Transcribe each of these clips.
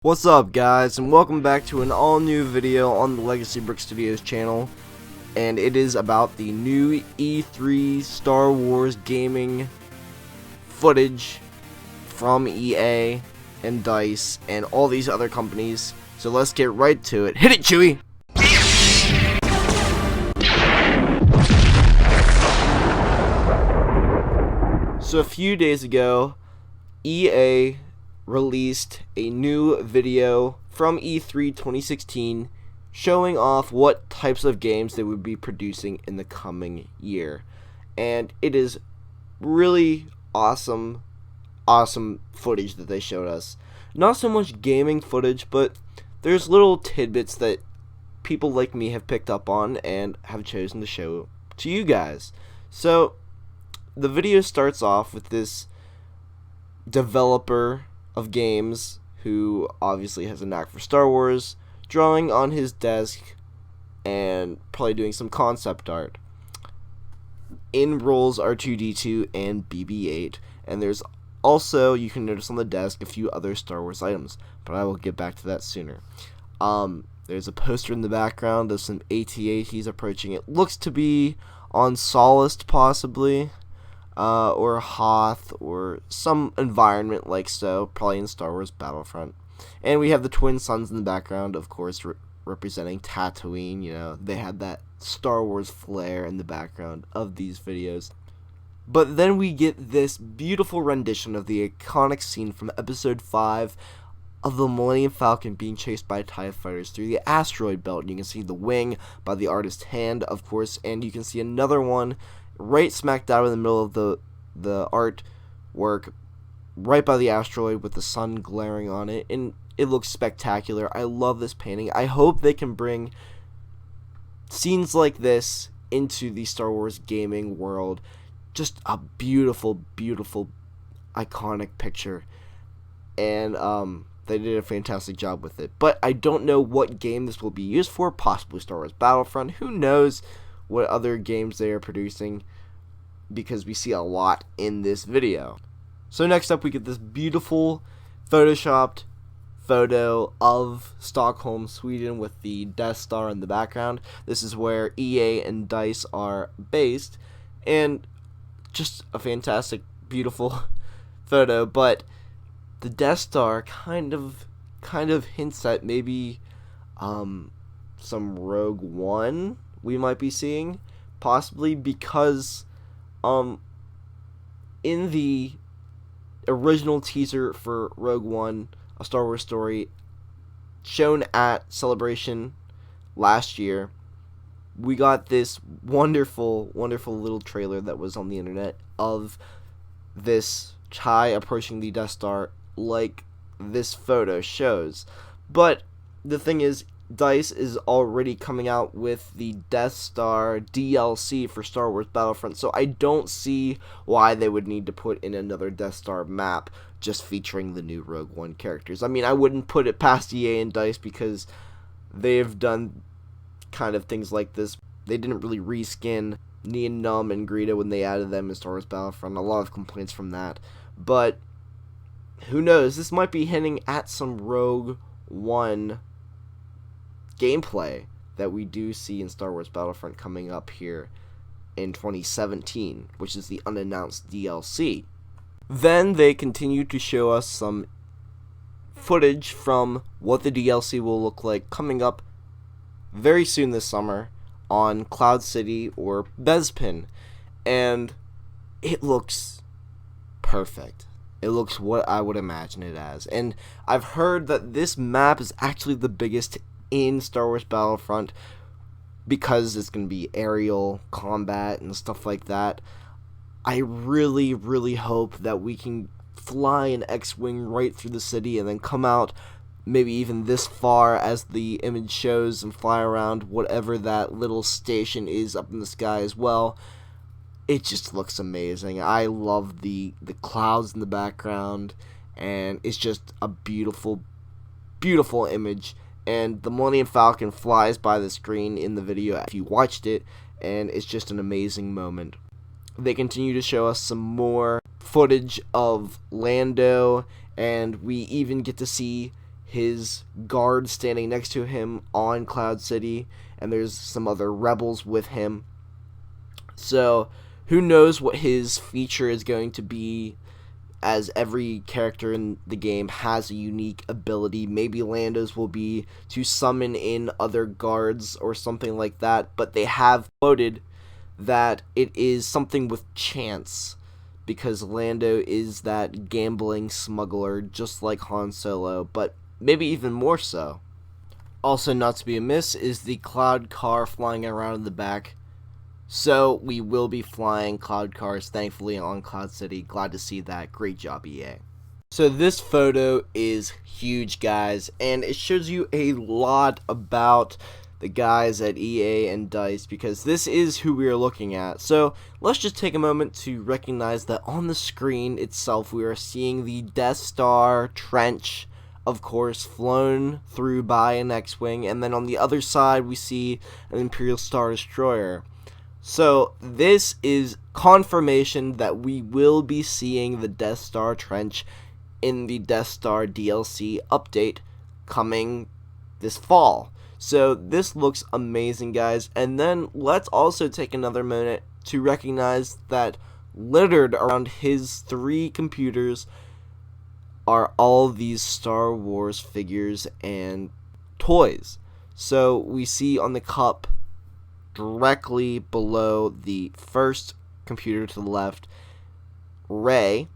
What's up, guys, and welcome back to an all-new video on the Legacy Brick Studios channel, and it is about the new E3 Star Wars gaming footage from EA and DICE and all these other companies. So let's get right to it. Hit it, Chewie! So a few days ago, EA released a new video from E3 2016 showing off what types of games they would be producing in the coming year. And it is really awesome footage that they showed us. Not so much gaming footage, but there's little tidbits that people like me have picked up on and have chosen to show to you guys. So the video starts off with this developer of games who obviously has a knack for Star Wars, drawing on his desk and probably doing some concept art. In rolls R2-D2 and BB-8, and there's also, you can notice on the desk, a few other Star Wars items, but I will get back to that sooner. There's a poster in the background of some AT-ATs approaching. It looks to be on Sullust, possibly, or Hoth, or some environment like so, probably in Star Wars Battlefront. And we have the Twin Suns in the background, of course, representing Tatooine. You know, they had that Star Wars flair in the background of these videos. But then we get this beautiful rendition of the iconic scene from Episode 5 of the Millennium Falcon being chased by TIE fighters through the asteroid belt. You can see the wing by the artist's hand, of course, and you can see another one right smack dab in the middle of the artwork, right by the asteroid with the sun glaring on it, and it looks spectacular. I love this painting. I hope they can bring scenes like this into the Star Wars gaming world. Just a beautiful, beautiful, iconic picture, and they did a fantastic job with it. But I don't know what game this will be used for. Possibly Star Wars Battlefront. Who knows what other games they are producing, because we see a lot in this video. So next up, we get this beautiful photoshopped photo of Stockholm, Sweden, with the Death Star in the background. This is where EA and DICE are based, and just a fantastic, beautiful photo. But the Death Star kind of hints at maybe some Rogue One we might be seeing, possibly, because in the original teaser for Rogue One, A Star Wars Story, shown at Celebration last year, we got this wonderful little trailer that was on the internet of this TIE approaching the Death Star like this photo shows. But the thing is, DICE is already coming out with the Death Star DLC for Star Wars Battlefront, so I don't see why they would need to put in another Death Star map just featuring the new Rogue One characters. I mean, I wouldn't put it past EA and DICE, because they've done kind of things like this. They didn't really reskin Nien Nunb and Greedo when they added them in Star Wars Battlefront. A lot of complaints from that. But who knows? This might be hinting at some Rogue One gameplay that we do see in Star Wars Battlefront coming up here in 2017, which is the unannounced DLC. Then they continue to show us some footage from what the DLC will look like coming up very soon this summer on Cloud City or Bespin, and it looks perfect. It looks what I would imagine it as, and I've heard that this map is actually the biggest in Star Wars Battlefront because it's going to be aerial combat and stuff like that. I really hope that we can fly an X-Wing right through the city and then come out maybe even this far as the image shows and fly around whatever that little station is up in the sky as well. It just looks amazing. I love the clouds in the background, and it's just a beautiful image. And the Millennium Falcon flies by the screen in the video if you watched it, and it's just an amazing moment. They continue to show us some more footage of Lando, and we even get to see his guard standing next to him on Cloud City, and there's some other rebels with him. So who knows what his feature is going to be, as every character in the game has a unique ability. Maybe Lando's will be to summon in other guards or something like that, but they have quoted that it is something with chance, because Lando is that gambling smuggler just like Han Solo, but maybe even more so. Also, not to be amiss is the cloud car flying around in the back. So we will be flying cloud cars, thankfully, on Cloud City. Glad to see that. Great job, EA. So this photo is huge, guys, and it shows you a lot about the guys at EA and DICE, because this is who we are looking at. So let's just take a moment to recognize that on the screen itself we are seeing the Death Star trench, of course, flown through by an X-Wing, and then on the other side we see an Imperial Star Destroyer. So this is confirmation that we will be seeing the Death Star trench in the Death Star DLC update coming this fall. So this looks amazing, guys. And then let's also take another minute to recognize that littered around his 3 computers are all these Star Wars figures and toys. So we see on the cup, directly below the first computer to the left, Rey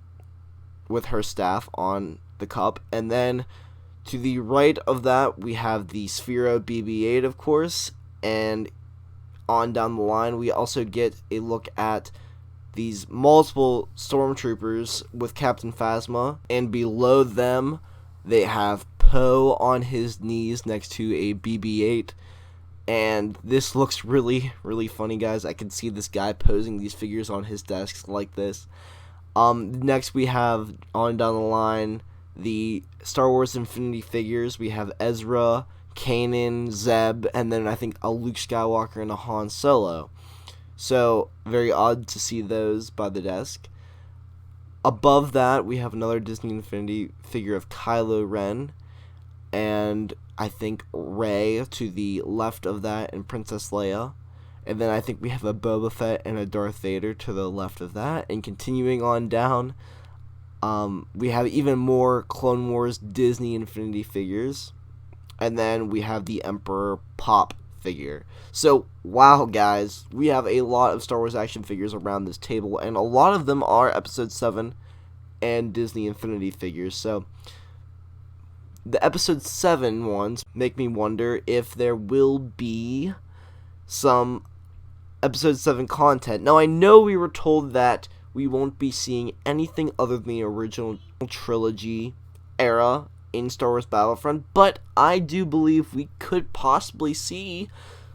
with her staff on the cup, and then to the right of that we have the Sphero BB-8, of course, and on down the line we also get a look at these multiple stormtroopers with Captain Phasma, and below them they have Poe on his knees next to a BB-8. And this looks really, really funny, guys. I can see this guy posing these figures on his desk like this. Next we have, on down the line, the Star Wars Infinity figures. We have Ezra, Kanan, Zeb, and then I think a Luke Skywalker and a Han Solo. So, very odd to see those by the desk. Above that, we have another Disney Infinity figure of Kylo Ren, and I think Rey to the left of that, and Princess Leia. And then I think we have a Boba Fett and a Darth Vader to the left of that. And continuing on down, we have even more Clone Wars Disney Infinity figures. And then we have the Emperor Pop figure. So, wow, guys, we have a lot of Star Wars action figures around this table, and a lot of them are Episode 7 and Disney Infinity figures. So the Episode 7 ones make me wonder if there will be some Episode 7 content. Now, I know we were told that we won't be seeing anything other than the original trilogy era in Star Wars Battlefront, but I do believe we could possibly see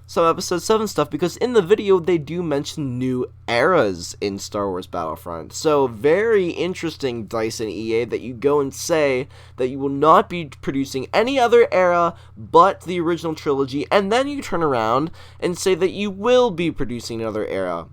some Episode 7 stuff, because in the video they do mention new eras in Star Wars Battlefront. So very interesting, DICE and EA, that you go and say that you will not be producing any other era but the original trilogy, and then you turn around and say that you will be producing another era.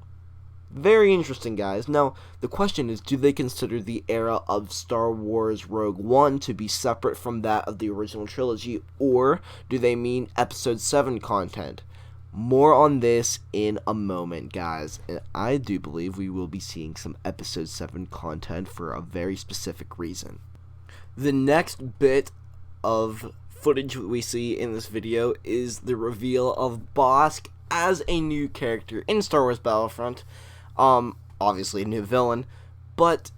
Very interesting, guys. Now, the question is, do they consider the era of Star Wars Rogue One to be separate from that of the original trilogy, or do they mean Episode 7 content? More on this in a moment, guys, and I do believe we will be seeing some Episode 7 content for a very specific reason. The next bit of footage we see in this video is the reveal of Bossk as a new character in Star Wars Battlefront. Obviously a new villain, but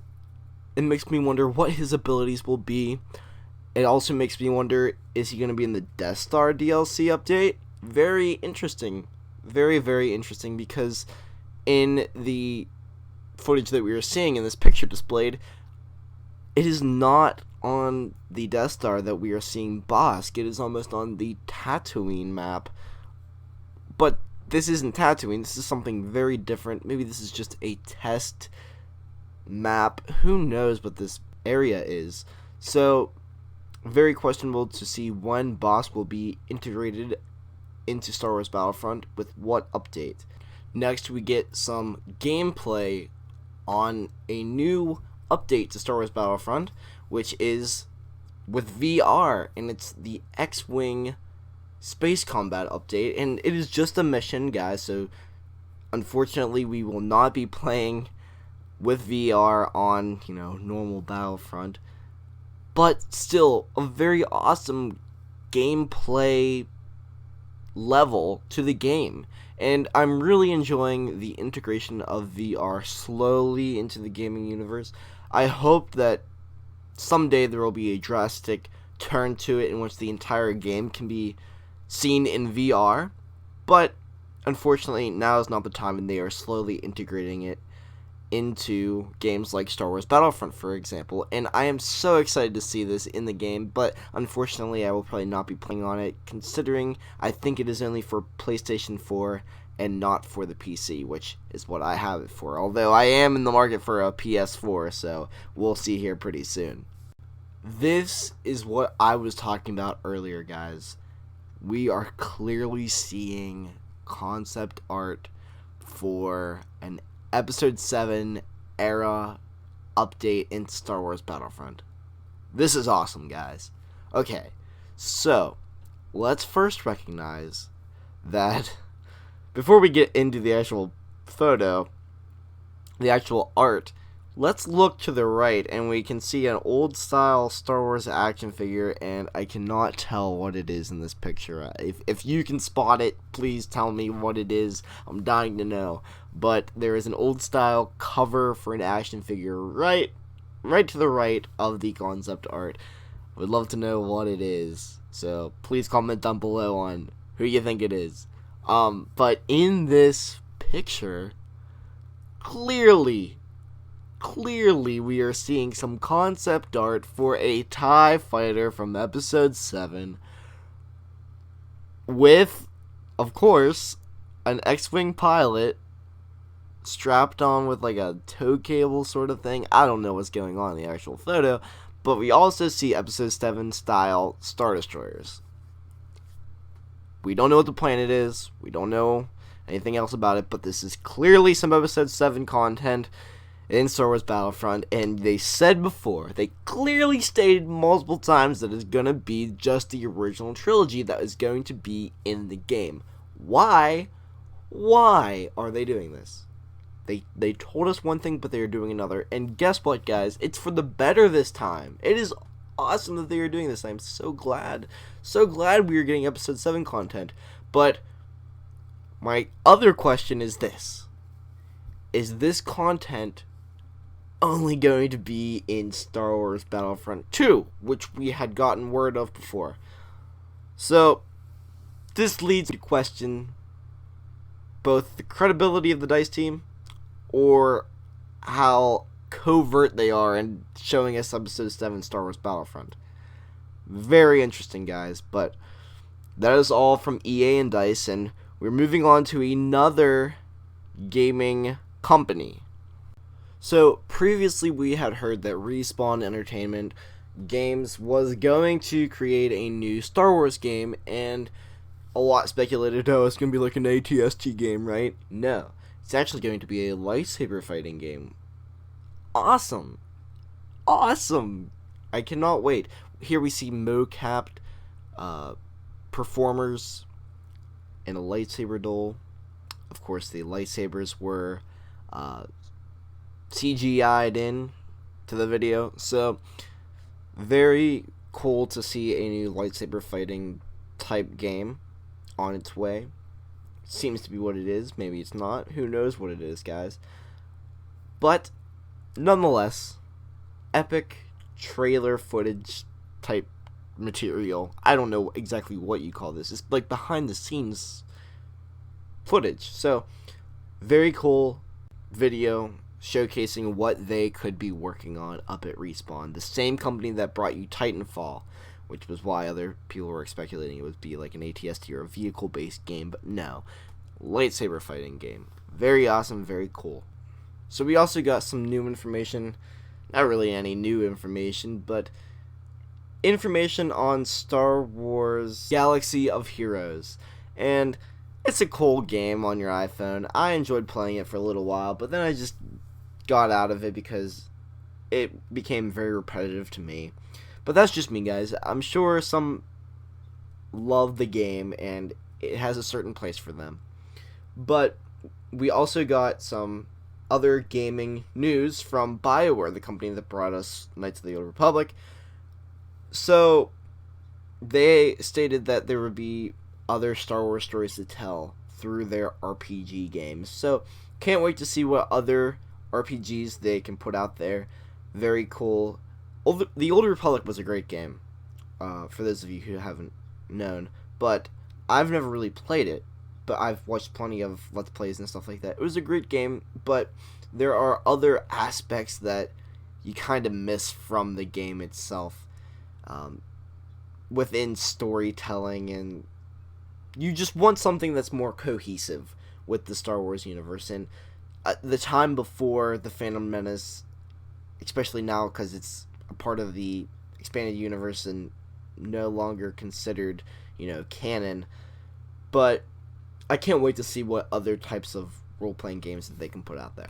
it makes me wonder what his abilities will be. It also makes me wonder, is he going to be in the Death Star DLC update? Very interesting. Very, very interesting, because in the footage that we are seeing in this picture displayed, it is not on the Death Star that we are seeing Bossk. It is almost on the Tatooine map. But this isn't Tatooine. This is something very different. Maybe this is just a test map. Who knows what this area is? So, very questionable to see when Bossk will be integrated into Star Wars Battlefront with what update. Next, we get some gameplay on a new update to Star Wars Battlefront, which is with VR, and it's the X-Wing Space Combat update, and it is just a mission, guys, so unfortunately we will not be playing with VR on, normal Battlefront, but still a very awesome gameplay level to the game. And I'm really enjoying the integration of VR slowly into the gaming universe. I hope that someday there will be a drastic turn to it in which the entire game can be seen in VR, but unfortunately now is not the time, and they are slowly integrating it into games like Star Wars Battlefront, for example, and I am so excited to see this in the game, but unfortunately I will probably not be playing on it, considering I think it is only for PlayStation 4 and not for the PC, which is what I have it for, although I am in the market for a PS4, so we'll see here pretty soon. This is what I was talking about earlier, guys. We are clearly seeing concept art for an Episode 7 era update in Star Wars Battlefront. This is awesome, guys. Okay, so let's first recognize that before we get into the actual photo, the actual art, let's look to the right and we can see an old style Star Wars action figure, and I cannot tell what it is in this picture. If you can spot it, please tell me what it is. I'm dying to know. But there is an old style cover for an action figure right to the right of the concept art. I would love to know what it is, so please comment down below on who you think it is. But in this picture, clearly we are seeing some concept art for a TIE fighter from Episode 7 with, of course, an X-Wing pilot strapped on with like a tow cable sort of thing. I don't know what's going on in the actual photo, but we also see Episode 7 style Star Destroyers. We don't know what the planet is, we don't know anything else about it, but this is clearly some Episode 7 content in Star Wars Battlefront, and they said before, they clearly stated multiple times that it's gonna be just the original trilogy that is going to be in the game. Why are they doing this? They told us one thing, but they are doing another, and guess what, guys? It's for the better this time. It is awesome that they are doing this. I'm so glad we are getting Episode 7 content, but my other question is this. Is this content only going to be in Star Wars Battlefront 2, which we had gotten word of before? So, this leads to question both the credibility of the DICE team, or how covert they are in showing us Episode 7 Star Wars Battlefront. Very interesting, guys, but that is all from EA and DICE, and we're moving on to another gaming company. So, previously we had heard that Respawn Entertainment Games was going to create a new Star Wars game, and a lot speculated, it's going to be like an ATST game, right? No. It's actually going to be a lightsaber fighting game. Awesome. I cannot wait. Here we see mo-capped performers in a lightsaber duel. Of course, the lightsabers were CGI'd in to the video. So, very cool to see a new lightsaber fighting type game on its way. Seems to be what it is. Maybe it's not. Who knows what it is, guys. But, nonetheless, epic trailer footage type material. I don't know exactly what you call this. It's like behind the scenes footage. So, very cool video showcasing what they could be working on up at Respawn. The same company that brought you Titanfall, which was why other people were speculating it would be like an ATST or a vehicle-based game, but no. Lightsaber fighting game. Very awesome, very cool. So we also got some new information, not really any new information, but information on Star Wars Galaxy of Heroes. And it's a cool game on your iPhone. I enjoyed playing it for a little while, but then I just got out of it because it became very repetitive to me. But that's just me, guys. I'm sure some love the game and it has a certain place for them. But we also got some other gaming news from BioWare, the company that brought us Knights of the Old Republic. So they stated that there would be other Star Wars stories to tell through their RPG games. So can't wait to see what other RPGs they can put out there. Very cool. The Old Republic was a great game, for those of you who haven't known. But I've never really played it. But I've watched plenty of Let's Plays and stuff like that. It was a great game, but there are other aspects that you kind of miss from the game itself. Within storytelling, and you just want something that's more cohesive with the Star Wars universe. And the time before the Phantom Menace, especially now because it's a part of the expanded universe and no longer considered, canon, but I can't wait to see what other types of role-playing games that they can put out there.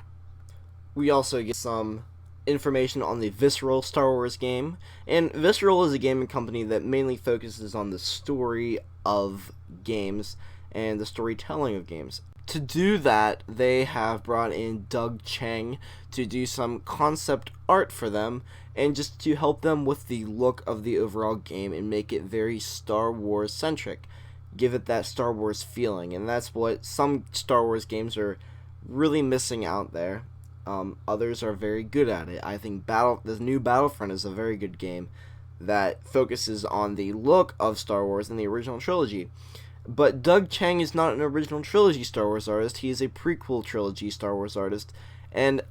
We also get some information on the Visceral Star Wars game, and Visceral is a gaming company that mainly focuses on the story of games and the storytelling of games. To do that, they have brought in Doug Chang to do some concept art for them and just to help them with the look of the overall game and make it very Star Wars centric. Give it that Star Wars feeling, and that's what some Star Wars games are really missing out there. Others are very good at it. I think the new Battlefront is a very good game that focuses on the look of Star Wars in the original trilogy. But Doug Chang is not an original trilogy Star Wars artist. He is a prequel trilogy Star Wars artist, and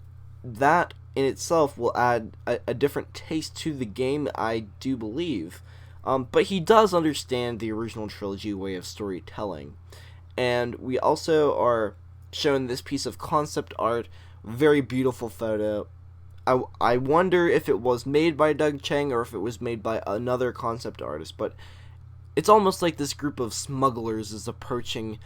that in itself will add a different taste to the game, I do believe. But he does understand the original trilogy way of storytelling. And we also are shown this piece of concept art, very beautiful photo. I wonder if it was made by Doug Chang or if it was made by another concept artist, but it's almost like this group of smugglers is approaching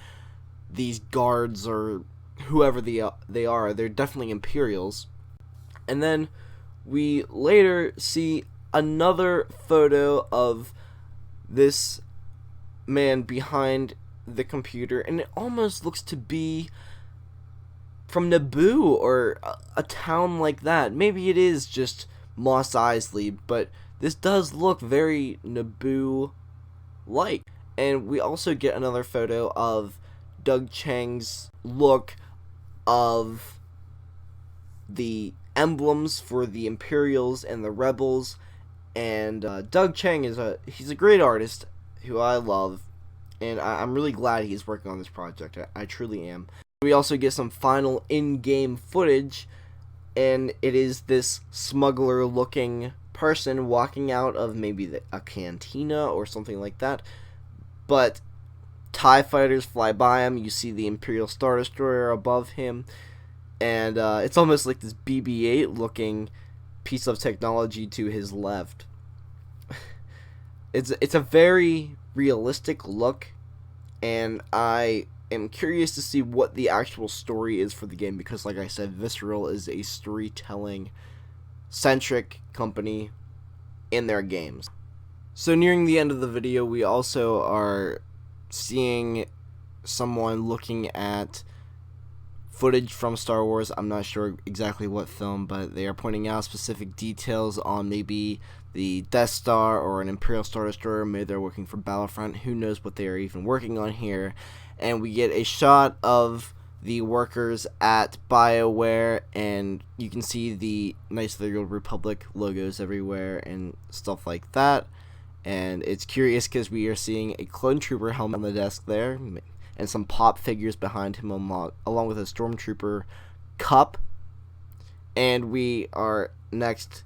these guards or whoever they are. They're definitely Imperials. And then we later see another photo of this man behind the computer, and it almost looks to be from Naboo or a town like that. Maybe it is just Mos Eisley, but this does look very Naboo-like. And we also get another photo of Doug Chang's look of the emblems for the Imperials and the Rebels. And Doug Chang he's a great artist who I love, and I'm really glad he's working on this project. I truly am. We also get some final in-game footage, and it is this smuggler-looking person walking out of maybe a cantina or something like that. But TIE fighters fly by him. You see the Imperial Star Destroyer above him, and it's almost like this BB-8 looking piece of technology to his left. It's a very realistic look, and I am curious to see what the actual story is for the game, because like I said, Visceral is a storytelling centric company in their games. So nearing the end of the video, we also are seeing someone looking at footage from Star Wars. I'm not sure exactly what film, but they are pointing out specific details on maybe the Death Star or an Imperial Star Destroyer. Maybe they're working for Battlefront. Who knows what they are even working on here. And we get a shot of the workers at BioWare, and you can see the Knights of the Old Republic logos everywhere and stuff like that. And it's curious because we are seeing a clone trooper helmet on the desk there, and some pop figures behind him along with a stormtrooper cup. And we are next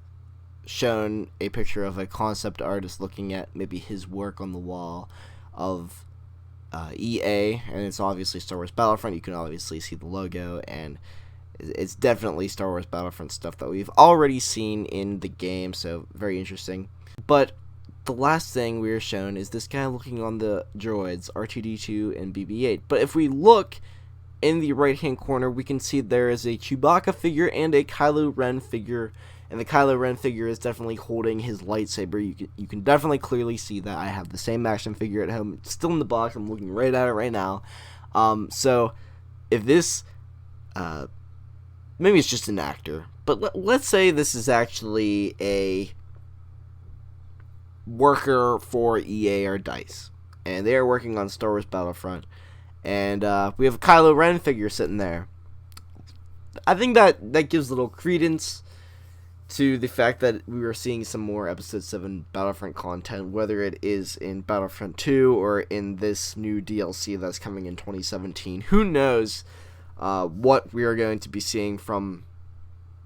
shown a picture of a concept artist looking at maybe his work on the wall of EA, and it's obviously Star Wars Battlefront. You can obviously see the logo, and it's definitely Star Wars Battlefront stuff that we've already seen in the game, so very interesting. But the last thing we are shown is this guy looking on the droids, R2-D2 and BB-8. But if we look in the right hand corner, we can see there is a Chewbacca figure and a Kylo Ren figure and the Kylo Ren figure is definitely holding his lightsaber. You can definitely clearly see that. I have the same action figure at home. It's still in the box. I'm looking right at it right now. So if this, maybe it's just an actor, but let's say this is actually a worker for EA or DICE, and they are working on Star Wars Battlefront, and we have a Kylo Ren figure sitting there. I think that gives a little credence to the fact that we are seeing some more Episode 7 Battlefront content, whether it is in Battlefront 2 or in this new DLC that's coming in 2017. Who knows what we are going to be seeing from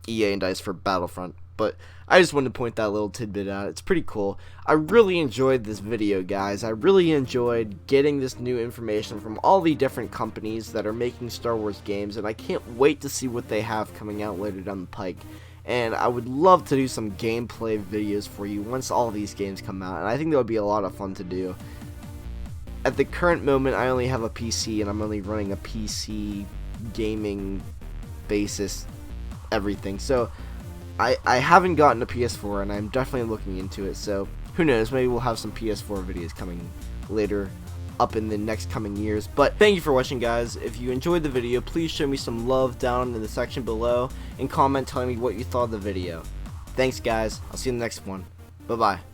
EA and DICE for Battlefront, but I just wanted to point that little tidbit out. It's pretty cool. I really enjoyed this video, guys. I really enjoyed getting this new information from all the different companies that are making Star Wars games, and I can't wait to see what they have coming out later down the pike. And I would love to do some gameplay videos for you once all these games come out, and I think that would be a lot of fun to do. At the current moment, I only have a PC, and I'm only running a PC gaming basis everything, so I haven't gotten a PS4, and I'm definitely looking into it, so who knows, maybe we'll have some PS4 videos coming later up in the next coming years. But thank you for watching, guys. If you enjoyed the video, please show me some love down in the section below and comment telling me what you thought of the video. Thanks, guys. I'll see you in the next one. Bye-bye.